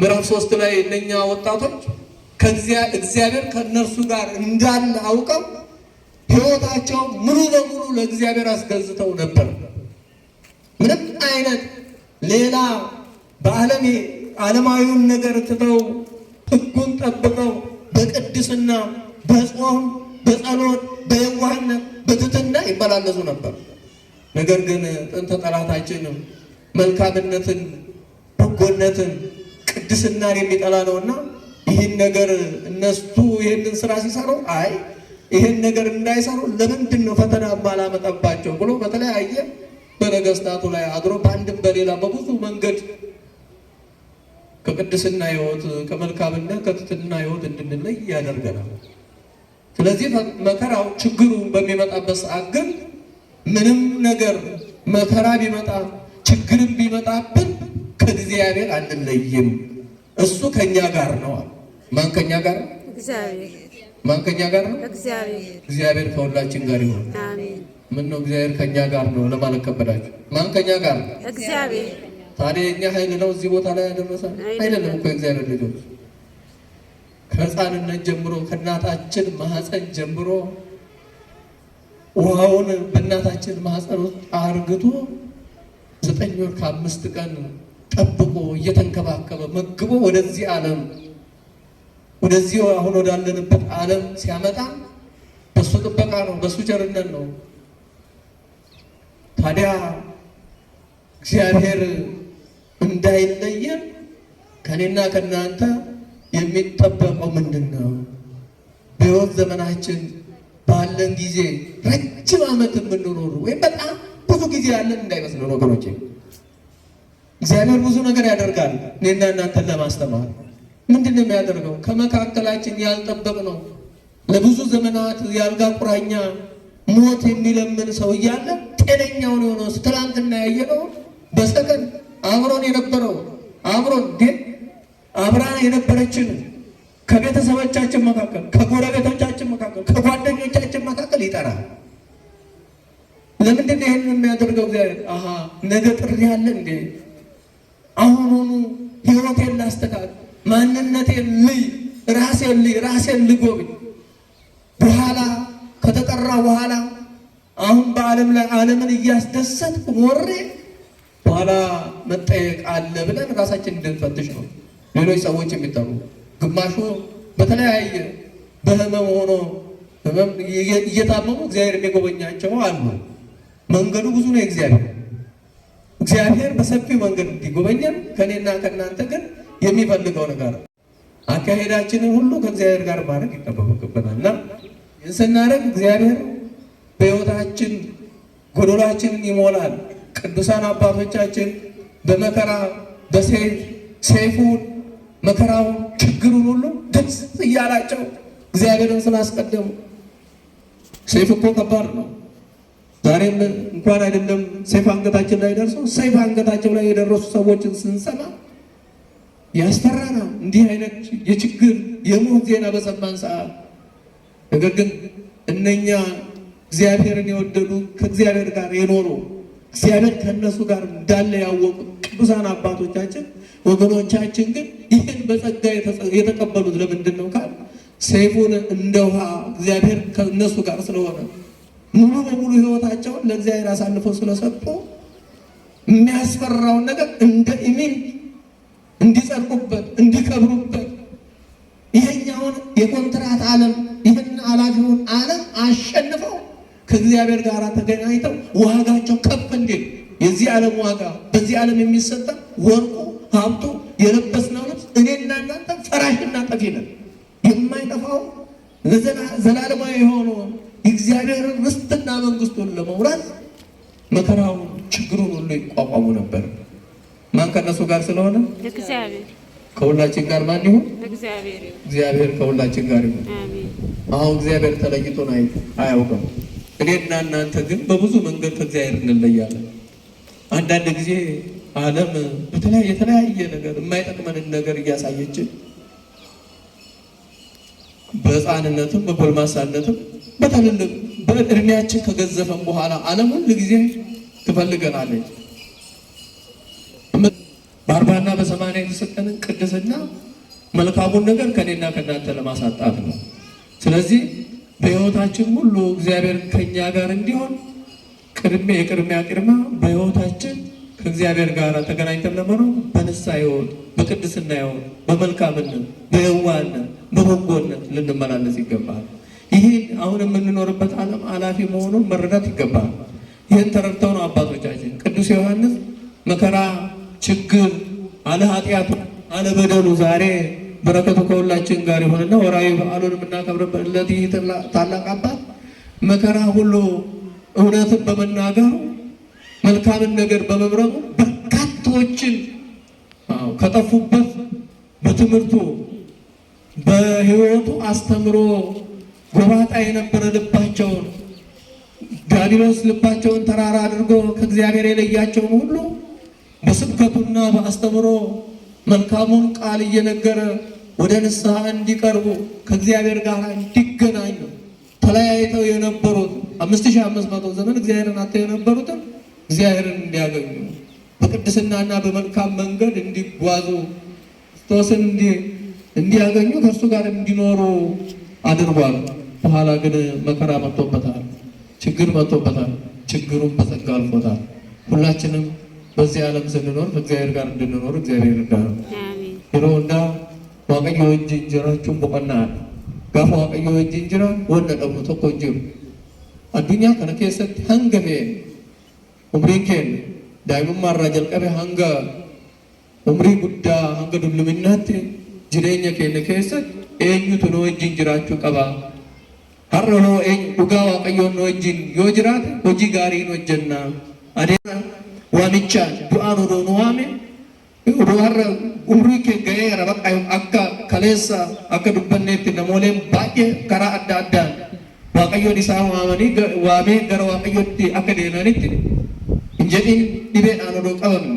ምዕራፍ 3 ላይ እነኛ ወጣቶች እግዚአብሔር ከነርሱ ጋር እንዳለ አውቀው ሕይወታቸው ሙሉ በሙሉ ለእግዚአብሔር አስገዝተው ነበር። ምንም አይነት ሌላ ዓለማዊውን ነገር ትተው ሕጉን ጠብቀው በቅድስና በጾም በጸሎት በየዋህነት በትሕትና ይመላለሱ ነበር። ነገር ግን ጥንተ ጠላታችን መልካምነትን፣ በጎነትን፣ ቅድስናን የሚጠላ ነውና ይህን ነገር እነሱ ይህንን ስራ ሲሰሩ ይህን ነገር እንዳይሰሩ ለምንድን ነው ፈተና ባላመጣባቸው ብሎ በተለያየ በነገስታቱ ላይ አድሮ በአንድም በሌላ በብዙ መንገድ ከቅድስና ሕይወት ከመልካምነት ከትሕትና ሕይወት እንድንለይ ያደርገናል። ስለዚህ መከራው ችግሩ በሚመጣበት ሰዓት ግን ምንም ነገር መከራ ቢመጣ ችግርም ቢመጣብን ከእግዚአብሔር አንለይም። እሱ ከኛ ጋር ነው። ማን ከኛ ጋር ነው? እግዚአብሔር። ማን ከኛ ጋር ነው? እግዚአብሔር። እግዚአብሔር ከሁላችን ጋር ይሁን። አሜን። ምን ነው እግዚአብሔር ከኛ ጋር ነው ለማለት ከበዳችሁ? ማን ከኛ ጋር ነው? እግዚአብሔር። ታዲያ እኛ ኃይል ነው እዚህ ቦታ ላይ ያደረሰን? አይደለም እኮ እግዚአብሔር ልጆች ከሕፃንነት ጀምሮ ከእናታችን ማህፀን ጀምሮ ውሃውን በእናታችን ማህፀን ውስጥ አርግቶ 9 ወር ከ5 ቀን ጠብቆ እየተንከባከበ መግቦ ወደዚህ ዓለም ወደዚህ አሁን ወዳለንበት ዓለም ሲያመጣ በሱ ጥበቃ ነው፣ በሱ ቸርነት ነው። ታዲያ እግዚአብሔር እንዳይለየን ከኔና ከናንተ የሚጠበቀው ምንድን ነው? በሕይወት ዘመናችን ባለን ጊዜ ረጅም ዓመት የምንኖር ወይም በጣም ብዙ ጊዜ ያለን እንዳይመስለን ወገኖቼ። እግዚአብሔር ብዙ ነገር ያደርጋል እኔና እናንተን ለማስተማር። ምንድን ነው የሚያደርገው? ከመካከላችን ያልጠበቅነው ለብዙ ዘመናት ያልጋ ቁራኛ ሞት የሚለምን ሰው እያለ ጤነኛውን የሆነው ትናንትና ያየነው በሰከን አብሮን የነበረው አብራን የነበረችን ከቤተሰቦቻችን መካከል ከጎረቤቶቻችን መካከል ከጓደኞቻችን መካከል ይጠራል። ለምንድን ነው ይሄን የሚያደርገው እግዚአብሔር? ነገ ጥሪ ያለ እንዴ? አሁኑኑ ሕይወቴን ላስተካክል፣ ማንነቴን ራሴን ልጎብኝ። በኋላ ከተጠራ በኋላ አሁን በዓለም ላይ ዓለምን እያስደሰትኩ ኖሬ በኋላ መጠየቅ አለ ብለን ራሳችን እንድንፈትሽ ነው። ሌሎች ሰዎች የሚጠሩ ግማሹ በተለያየ በህመም ሆኖ እየታመሙ እግዚአብሔር የሚጎበኛቸው አሉ። መንገዱ ብዙ ነው። እግዚአብሔር በሰፊው መንገድ እንዲጎበኘን ከኔና ከእናንተ ግን የሚፈልገው ነገር አካሄዳችንን ሁሉ ከእግዚአብሔር ጋር ማድረግ ይጠበቅብናል እና ይህን ስናደርግ እግዚአብሔር በሕይወታችን ጎዶላችንን ይሞላል። ቅዱሳን አባቶቻችን በመከራ ሰይፉን መከራውን ችግሩን ሁሉ ደስ እያላቸው እግዚአብሔርን ስላስቀደሙ። ሰይፍ እኮ ከባድ ነው። ዛሬም እንኳን አይደለም ሰይፍ አንገታችን ላይ ደርሶ ሰይፍ አንገታቸው ላይ የደረሱ ሰዎችን ስንሰማ ያስፈራናል። እንዲህ አይነት የችግር የሞት ዜና በሰማን ሰዓት ነገር ግን እነኛ እግዚአብሔርን የወደዱ ከእግዚአብሔር ጋር የኖሩ እግዚአብሔር ከእነሱ ጋር እንዳለ ያወቁ ቅዱሳን አባቶቻችን ወገኖቻችን ግን ይህን በጸጋ የተቀበሉት ለምንድን ነው ካል ሰይፉን እንደ ውሃ እግዚአብሔር ከእነሱ ጋር ስለሆነ ሙሉ በሙሉ ሕይወታቸውን ለእግዚአብሔር አሳልፈው ስለሰጡ የሚያስፈራውን ነገር እንደ ኢሚን እንዲጸድቁበት እንዲከብሩበት ይሄኛውን የኮንትራት ዓለም ይህን አላፊውን ዓለም አሸንፈው ከእግዚአብሔር ጋር ተገናኝተው ዋጋቸው ከፍ እንዲል የዚህ ዓለም ዋጋ በዚህ ዓለም የሚሰጠ ወርቁ ሀብቱ የለበስነው ልብስ እኔና እናንተ ፈራሽና ጠፊ ነን። የማይጠፋው ዘላለማዊ የሆነውን የእግዚአብሔርን ርስትና መንግስቱን ለመውራት መከራውን ችግሩን ሁሉ ይቋቋሙ ነበር። ማን ከነሱ ጋር ስለሆነ? እግዚአብሔር። ከሁላችን ጋር ማን ይሁን? እግዚአብሔር ከሁላችን ጋር ይሁን። አሁን እግዚአብሔር ተለይቶን አያውቅም። እኔና እናንተ ግን በብዙ መንገድ ከእግዚአብሔር እንለያለን። አንዳንድ ጊዜ ዓለም የተለያየ ነገር የማይጠቅመንን ነገር እያሳየችን በሕፃንነትም በጎልማሳነትም በትልልቅ በእድሜያችን ከገዘፈን በኋላ ዓለም ሁሉ ጊዜ ትፈልገናለች። በ40 እና በ80 የተሰጠንን ቅድስና መልካሙን ነገር ከኔና ከእናንተ ለማሳጣት ነው። ስለዚህ በሕይወታችን ሁሉ እግዚአብሔር ከኛ ጋር እንዲሆን የቅድሚያ በሕይወታችን ከእግዚአብሔር ጋር ተገናኝተን ለመኖር በንስሐ ሕይወት፣ በቅድስና ሕይወት፣ በመልካምነት፣ በየዋህነት፣ በበጎነት ልንመላለስ ይገባል። ይህን አሁን የምንኖርበት ዓለም አላፊ መሆኑን መረዳት ይገባል። ይህን ተረድተው ነው አባቶቻችን ቅዱስ ዮሐንስ መከራ፣ ችግር፣ አለ ኃጢአቱ አለ በደሉ ዛሬ በረከቱ ከሁላችን ጋር ይሆንና ወራዊ በዓሉን የምናከብርበት ይህ ታላቅ አባት መከራ ሁሉ እውነትን በመናገሩ መልካምን ነገር በመምረጡ በርካቶችን ከጠፉበት በትምህርቱ በሕይወቱ አስተምሮ ጎባጣ የነበረ ልባቸውን ዲያብሎስ ልባቸውን ተራራ አድርጎ ከእግዚአብሔር የለያቸውን ሁሉ በስብከቱና በአስተምሮ መልካሙን ቃል እየነገረ ወደ ንስሐ እንዲቀርቡ ከእግዚአብሔር ጋር እንዲገናኙ ተለያይተው የነበሩት 5500 ዘመን እግዚአብሔርን አጥተው የነበሩትን እግዚአብሔርን እንዲያገኙ በቅድስናና በመልካም መንገድ እንዲጓዙ ክርስቶስን እንዲያገኙ ከእርሱ ጋር እንዲኖሩ አድርጓል። በኋላ ግን መከራ መጥቶበታል፣ ችግር መጥቶበታል። ችግሩን በጸጋ አልፎታል። ሁላችንም በዚህ ዓለም ስንኖር ከእግዚአብሔር ጋር እንድንኖር እግዚአብሔር ይርዳል። yeroo hundaa waaqayyo wajjin jiraachuun boqonnaadha. Gaafa waaqayyo wajjin jira wanna dhabnu tokko hin jiru. Addunyaa kana keessatti hanga feene umriin keenya daa'imummaa irraa jalqabe hanga umrii guddaa hanga dulluminaatti jireenya keenya keessatti eenyutu nu wajjin jiraachuu qaba. Har'a hoo dhugaa waaqayyoon nu wajjin yoo jiraate hojii gaarii nu hojjenna. Adeemsa waamichaan du'aan odoo nu waame har'a umrii kee ga'eera bakka akka kaleessa akka dubbanneetti namooleen baay'ee karaa adda addaan waaqayyoon isaan waamee gara waaqayyootti akka deemanitti hin jedhin dhibeedhaan odoo qabamne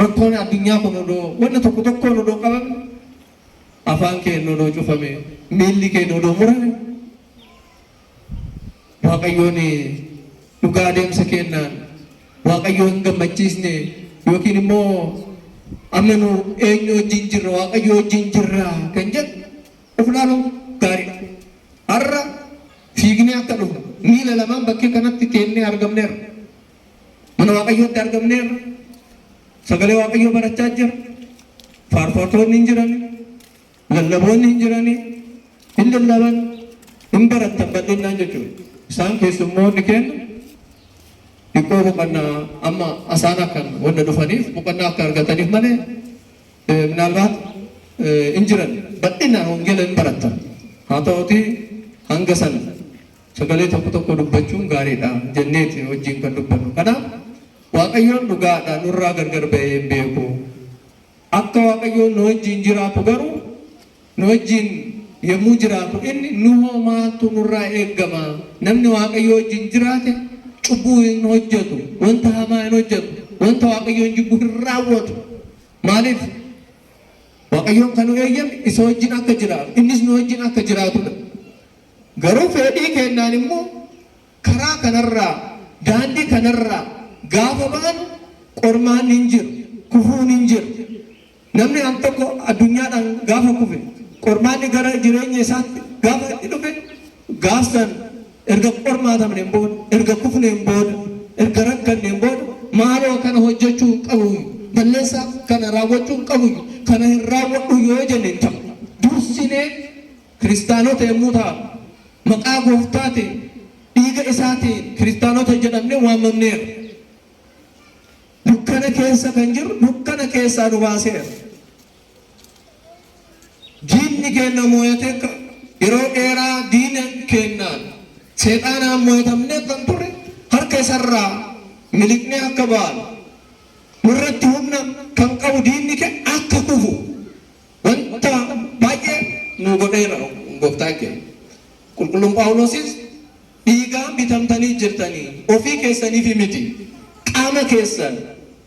rakkoon addunyaa kun odoo wanna tokko tokkoon odoo qabamne afaan keenya odoo cufame miilli keenya odoo murame waaqayyoon dhugaa adeemsa kennaan waaqayyoon gammachiisne yookiin immoo amanu eenyu wajjin jirra waaqayyo wajjin jirra kan jedhu of ilaaluun gaariidha. Har'a fiignee akka dhufu miila lamaan bakkee kanatti teennee argamneerra. Mana waaqayyootti argamneerra. Sagalee waaqayyoo barachaa jira. Faarfattoonni hin jirani. Lallaboonni hin jirani. Hin lallaban hin barattan bal'inaan jechuudha. Isaan keessummoonni kennu dhiqoo boqonnaa amma asaan akkan wanda dhufaniif boqonnaa akka argataniif malee ምናልባት እንጅረን bal'inaan wangeela hin barattan. Haa ta'uutii hanga sana sagalee tokko tokko dubbachuun gaariidha jenneeti wajjin kan dubbannu. Kanaaf waaqayyoon dhugaadha nurraa gargar ba'ee hin beeku. Akka waaqayyoon nu wajjin jiraatu garuu nu wajjin yommuu jiraatu inni nu homaatu nurraa eeggama. Namni waaqayyoo wajjin jiraate cubbuu hin hojjetu, wanta hamaa hin hojjetu, wanta waaqayyoon jibbu hin raawwatu. Maaliif waaqayyoon kan eeyyame isa wajjin akka jiraatu, innis nu wajjin akka jiraatudha. Garuu fedhii kennaan immoo karaa kanarraa daandii kanarraa gaafa ba'an qormaan hin jiru, kufuun hin jiru. Namni am tokko addunyaadhaan gaafa kufe qormaanni gara jireenya isaatti gaafa itti dhufe gaafsan erga qormaatamne hin booda, erga kufne hin booda, erga rakkanne hin booda maaloo kana hojjechuu hin qabu, balleessaa kana raawwachuu hin qabu, kana hin raawwadhu yoo jenne hin ta'u. Dursinee kiristaanota yommuu ta'a maqaa gooftaatiin dhiiga isaatiin kiristaanota jedhamne waamamneera. Dukkana keessa kan jiru dukkana keessaa nu baaseera. Diinni keenya mo'atee yeroo dheeraa diina kennaan seexaanaan mo'atamnee kan turre harka isarraa miliqnee akka ba'an nurratti humna kan qabu diinni keenya akka kufu wanta baay'ee nu godheera gooftaan keenya. Qulqulluun Phaawulosis dhiigaan bitamtanii jirtanii ofii keessaniif miti qaama keessan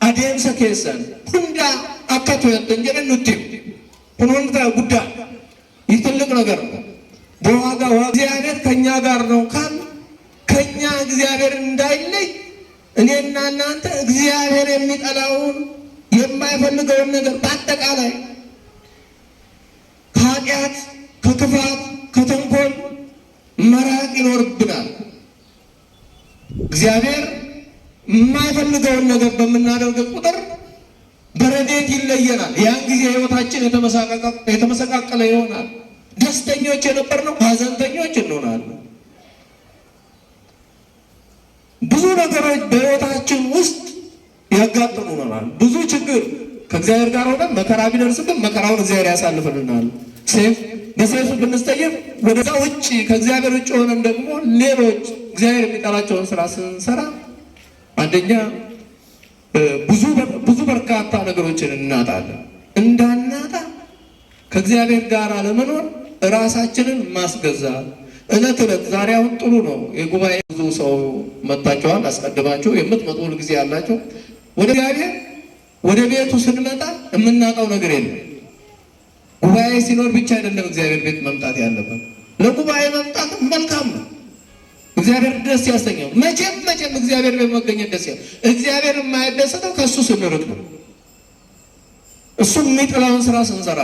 adeemsa keessan hundaa akka to'attan jedhan nutti kun wanta guddaa ይህ ትልቅ ነገር ነው። በዋጋ እግዚአብሔር ከኛ ጋር ነው ካል ከኛ እግዚአብሔር እንዳይለይ እኔና እናንተ እግዚአብሔር የሚጠላውን የማይፈልገውን ነገር በአጠቃላይ ከኃጢአት፣ ከክፋት፣ ከተንኮል መራቅ ይኖርብናል። እግዚአብሔር የማይፈልገውን ነገር በምናደርግ ቁጥር በረድኤት ይለየናል። ያን ጊዜ ሕይወታችን የተመሰቃቀለ ይሆናል። ደስተኞች የነበርነው ሐዘንተኞች እንሆናለን። ብዙ ነገሮች በሕይወታችን ውስጥ ያጋጥሙናል። ብዙ ችግር ከእግዚአብሔር ጋር ሆነን መከራ ቢደርስብን መከራውን እግዚአብሔር ያሳልፍልናል። በሰይፍ ብንስጠየፍ ወደዛ ውጭ ከእግዚአብሔር ውጭ ሆነን ደግሞ ሌሎች እግዚአብሔር የሚጠራቸውን ስራ ስንሰራ አንደኛ ብዙ በርካታ ነገሮችን እናጣለን። እንዳናጣ ከእግዚአብሔር ጋር ለመኖር ራሳችንን ማስገዛት እለት እለት ዛሬ አሁን ጥሩ ነው። የጉባኤ ብዙ ሰው መጣቸዋል። አስቀድማችሁ የምትመጡ ሁል ጊዜ ያላቸው ወደ እግዚአብሔር ወደ ቤቱ ስንመጣ የምናጣው ነገር የለም። ጉባኤ ሲኖር ብቻ አይደለም እግዚአብሔር ቤት መምጣት ያለበት። ለጉባኤ መምጣት መልካም ነው። እግዚአብሔር ደስ ያሰኘው መቼም እግዚአብሔር ቤት መገኘት ደስ ያለው። እግዚአብሔር የማይደሰተው ከእሱ ስንርቅ ነው። እሱ የሚጥለውን ስራ ስንሰራ፣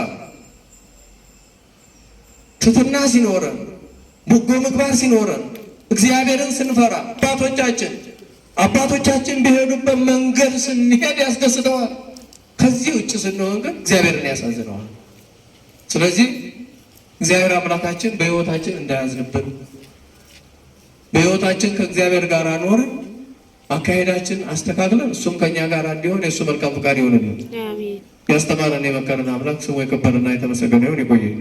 ትሕትና ሲኖረን፣ በጎ ምግባር ሲኖረን፣ እግዚአብሔርን ስንፈራ፣ አባቶቻችን ቢሄዱበት መንገድ ስንሄድ ያስደስተዋል። ከዚህ ውጭ ስንሆን ግን እግዚአብሔርን ያሳዝነዋል። ስለዚህ እግዚአብሔር አምላካችን በሕይወታችን እንዳያዝንብን በሕይወታችን ከእግዚአብሔር ጋር ኖረን አካሄዳችን አስተካክለን እሱም ከኛ ጋር እንዲሆን የእሱ መልካም ፈቃድ ይሆንልን። ያስተማረን የመከረን አምላክ ስሙ የከበረና የተመሰገነ ይሁን። ይቆየን።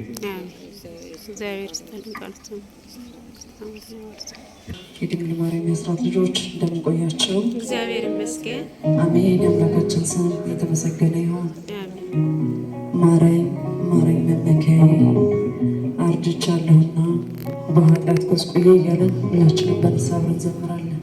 የድንግል ማርያም የአስራት ልጆች እንደምን ቆያችሁ? እግዚአብሔር ይመስገን። አሜን። የአምላካችን ስም የተመሰገነ ይሁን። ማረኝ ማረኝ መመኪያዬ አርጅቻለሁና በኃጢአት ጎስቁዬ እያለን ሁላችንም በንስሐ አብረን እንዘምራለን።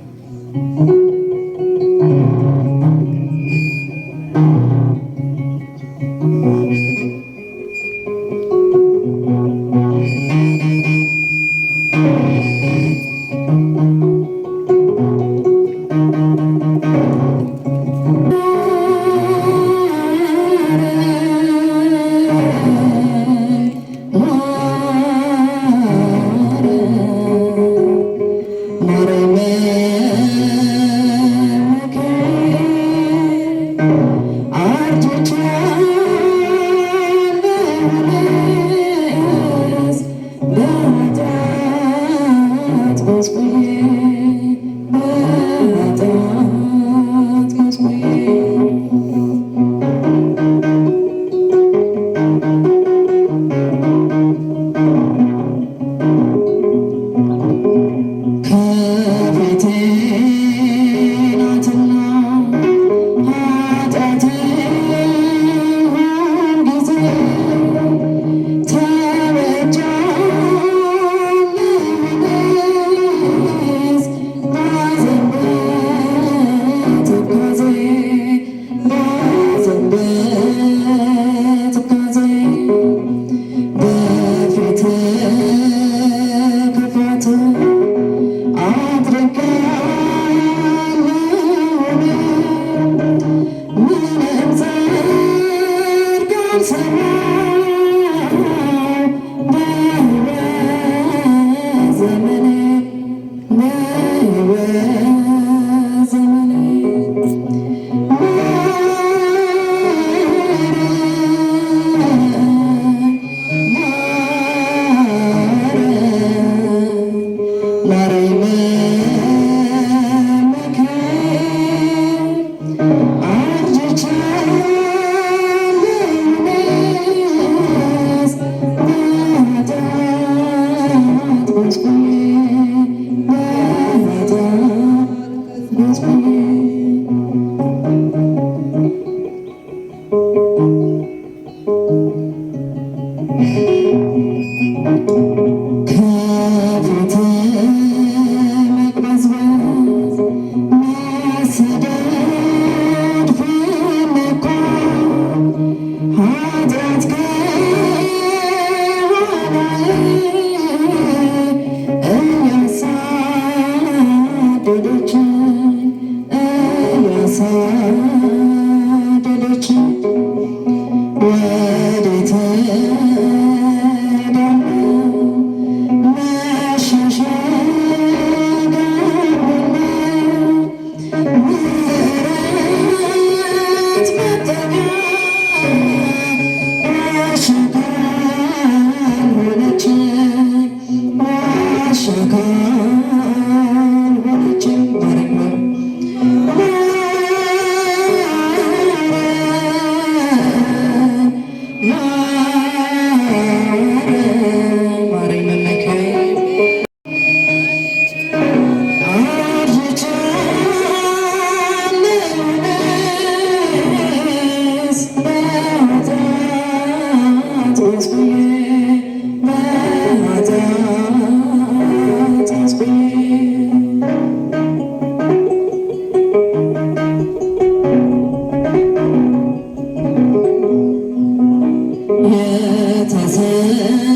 Did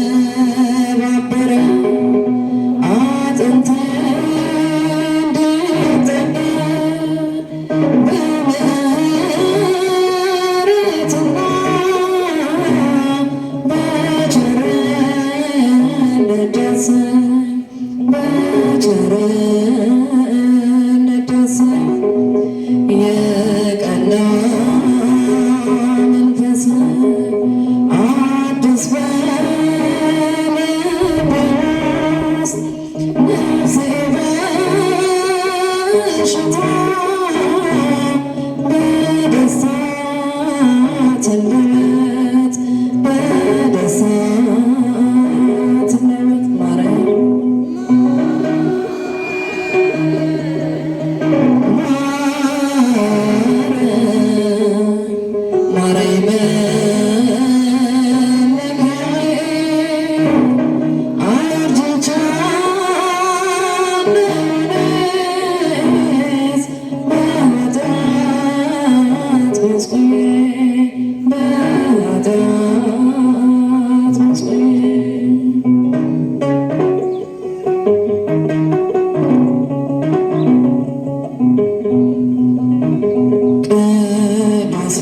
በተሰባበረ አጥንቴ በምሕረትና በቸርነት ዳሰኝ በቸርነት ዳሰኝ የቀና መንፈስ አዲስ በልቤ ውስጥ ነፍሴ በሽታ በደስታ ትለወጥ በደስታ ትለወጥ ቅዱስ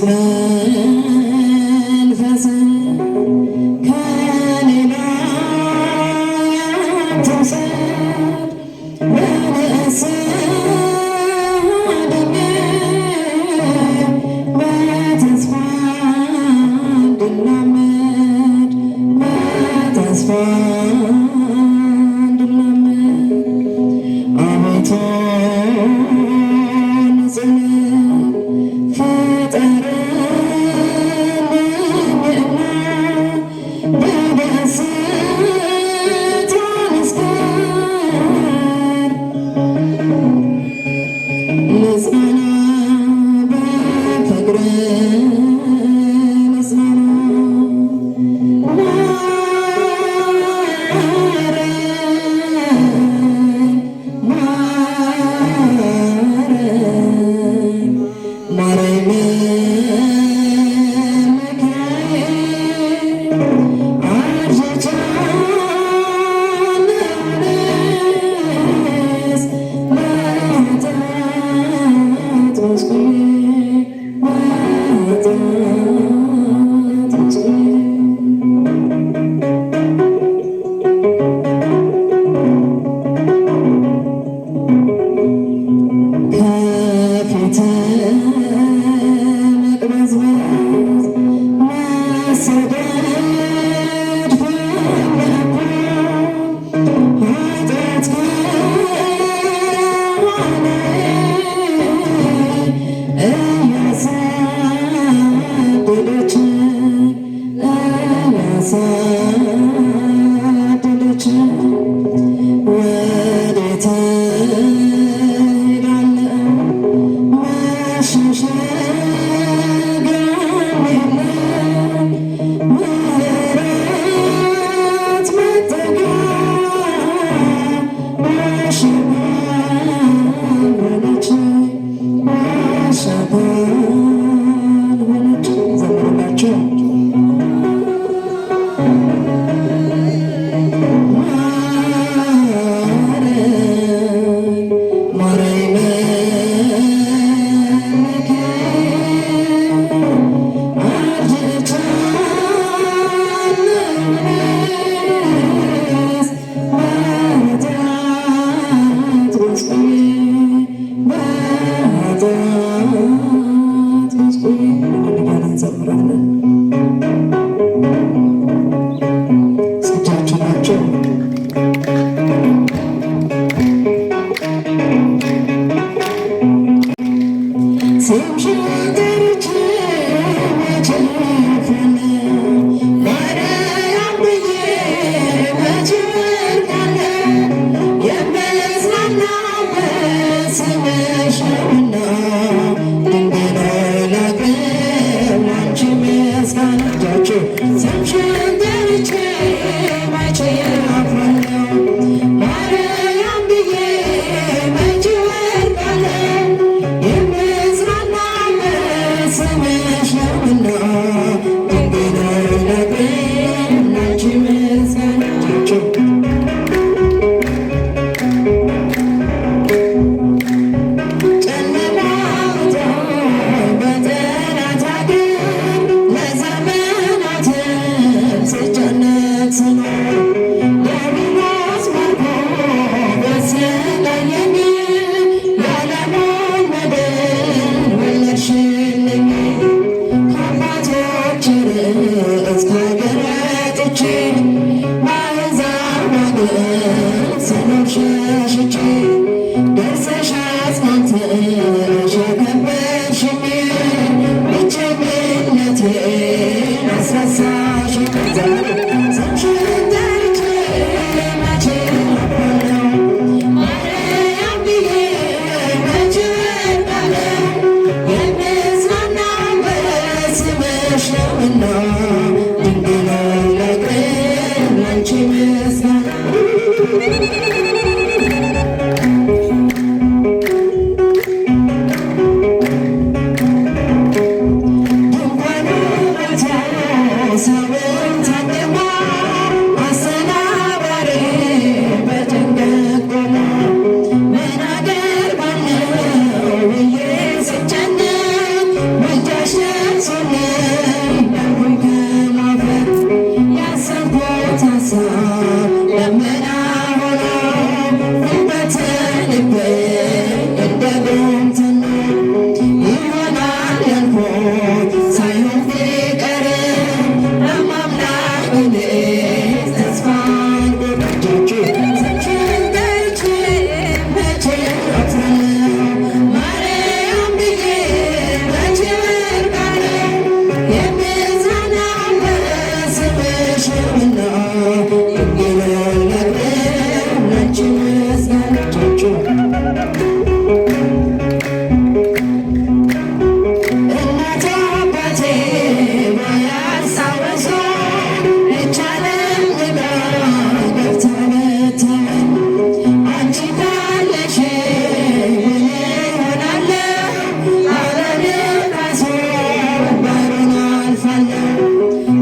መንፈስ ከኔ ላይ አትውሰድ በንስሐ ድኜ በተስፋ እንድራመድ በተስፋ እንድራመድ አቤቱ ፍጠረኝና በደስታ ልዝከር ልጽናና በፍቅርህ ልጽናና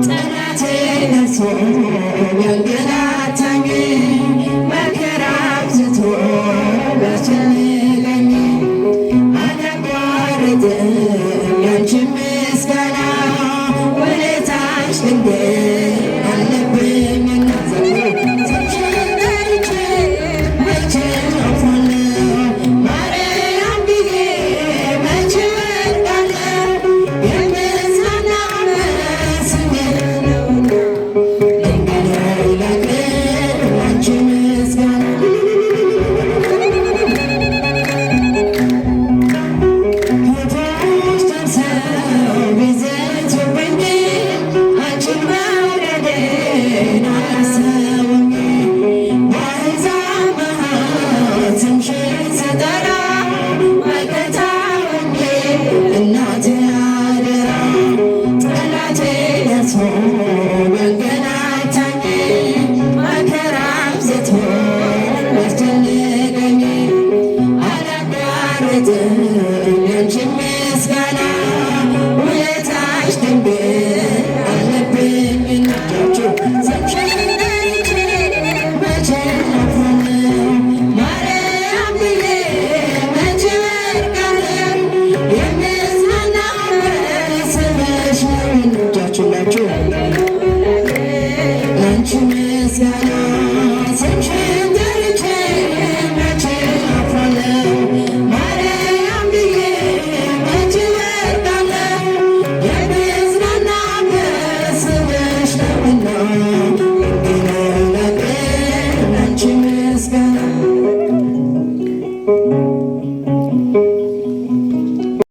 ጠላቴ ነፍሶ ያንገላ